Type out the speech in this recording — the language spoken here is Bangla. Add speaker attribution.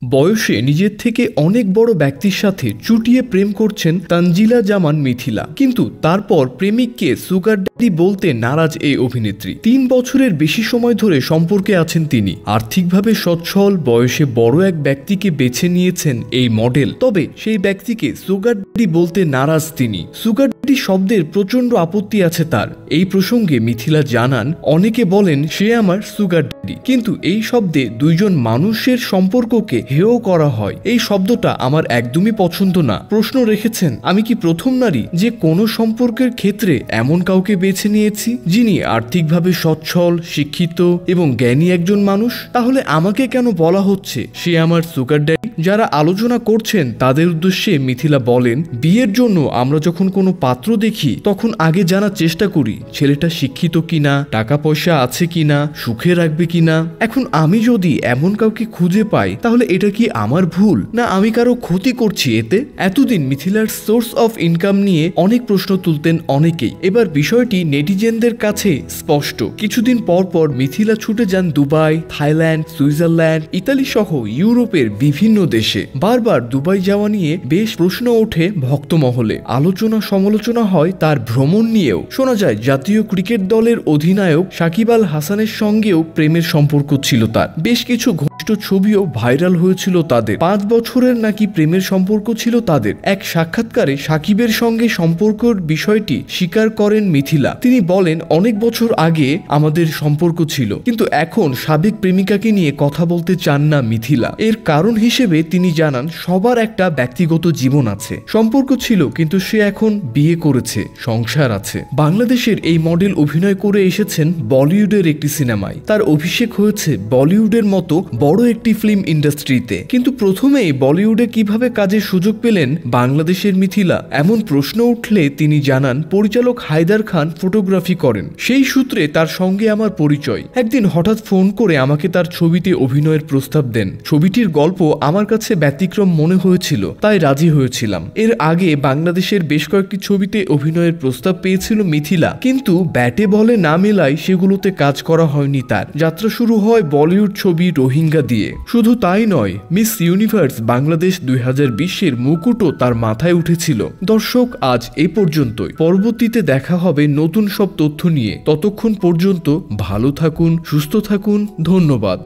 Speaker 1: বয়সে নিজের থেকে অনেক বড় ব্যক্তির সাথে চুটিয়ে প্রেম করছেন তানজিলা জামান মিথিলা, কিন্তু তারপর প্রেমিককে সুগার ড্যাডি বলতে নারাজ এই অভিনেত্রী। ৩ বছরের বেশি সময় ধরে সম্পর্কে আছেন তিনি। আর্থিকভাবে সচ্ছল, বয়সে বড় এক ব্যক্তিকে বেছে নিয়েছেন এই মডেল। তবে সেই ব্যক্তিকে সুগার ড্যাডি বলতে নারাজ তিনি। সুগার ড্যাডি শব্দের প্রচন্ড আপত্তি আছে তার। এই প্রসঙ্গে মিথিলা জানান, অনেকে বলেন সে আমার সুগার ড্যাডি, কিন্তু এই শব্দে দুইজন মানুষের সম্পর্ককে হেয় করা হয়। এই শব্দটা আমার একদমই পছন্দ না। প্রশ্ন রেখেছেন, আমি কি প্রথম নারী যে কোনো সম্পর্কের ক্ষেত্রে এমন কাউকে বেছে নিয়েছি যিনি আর্থিকভাবে সচ্ছল, শিক্ষিত এবং জ্ঞানী একজন মানুষ? তাহলে আমাকে কেন বলা হচ্ছে সে আমার সুগার ড্যাডি? যারা আলোচনা করছেন তাদের উদ্দেশ্যে মিথিলা বলেন, বিয়ের জন্য আমরা যখন কোনো পাত্র দেখি তখন আগে জানার চেষ্টা করি ছেলেটা শিক্ষিত কিনা, টাকা পয়সা আছে কিনা, সুখে রাখবে কিনা। এখন আমি যদি এমন কাউকে খুঁজে পাই তাহলে এটা কি আমার ভুল, না আমি কারো ক্ষতি করছি এতে? এতদিন মিথিলার সোর্স অফ ইনকাম নিয়ে অনেক প্রশ্ন তুলতেন অনেকেই। এবার বিষয়টি নেটিজেনদের কাছে স্পষ্ট। কিছুদিন পর পর মিথিলা ছুটে যান দুবাই, থাইল্যান্ড, সুইজারল্যান্ড, ইতালি সহ ইউরোপের বিভিন্ন দেশে। বারবার দুবাই যাওয়া নিয়ে বেশ প্রশ্ন ওঠে ভক্ত মহলে। আলোচনা সমালোচনা হয় তার ভ্রমণ নিয়েও। শোনা যায় জাতীয় ক্রিকেট দলের অধিনায়ক সাকিব আল হাসানের সঙ্গেও প্রেমের সম্পর্ক ছিল তার। বেশ কিছু ঘনিষ্ঠ ছবিও ভাইরাল হয়েছিল তাদের। 5 বছরের নাকি প্রেমের সম্পর্ক ছিল তাদের। এক সাক্ষাৎকারে সাকিবের সঙ্গে সম্পর্কের বিষয়টি স্বীকার করেন মিথিলা। তিনি বলেন, অনেক বছর আগে আমাদের সম্পর্ক ছিল, কিন্তু এখন সাবেক প্রেমিকাকে নিয়ে কথা বলতে চান না মিথিলা। এর কারণ হিসেবে তিনি জানান, সবার একটা ব্যক্তিগত জীবন আছে। সম্পর্ক ছিল কিন্তু সে এখন বিয়ে করেছে, সংসার আছে। বাংলাদেশের এই মডেল অভিনয় করে এসেছেন বলিউডের একটি সিনেমায়। তার অভিষেক হয়েছে বলিউডের মতো বড় একটি ফিল্ম ইন্ডাস্ট্রিতে। কিন্তু প্রথমেই বলিউডে কিভাবে কাজের সুযোগ পেলেন বাংলাদেশের মিথিলা? এমন প্রশ্ন উঠলে তিনি জানান, পরিচালক হায়দার খান ফটোগ্রাফি করেন, সেই সূত্রে তার সঙ্গে আমার পরিচয়। একদিন হঠাৎ ফোন করে আমাকে তার ছবিতে অভিনয়ের প্রস্তাব দেন। ছবিটির গল্প আমার কাছে ব্যতিক্রম মনে হয়েছিল, তাই রাজি হয়েছিলাম। এর আগে বাংলাদেশের বেশ কয়েকটি ছবিতে অভিনয়ের প্রস্তাব পেয়েছিল মিথিলা, কিন্তু ব্যাটে বলে না মেলায় সেগুলোতে কাজ করা হয়নি তার। যাত্রা শুরু হয় বলিউড ছবি রোহিঙ্গা দিয়ে। শুধু তাই নয়, মিস ইউনিভার্স বাংলাদেশ 2020-এর মুকুটও তার মাথায় উঠেছিল। দর্শক, আজ এ পর্যন্তই। পরবর্তীতে দেখা হবে নতুন সব তথ্য নিয়ে। ততক্ষণ পর্যন্ত ভালো থাকুন, সুস্থ থাকুন। ধন্যবাদ।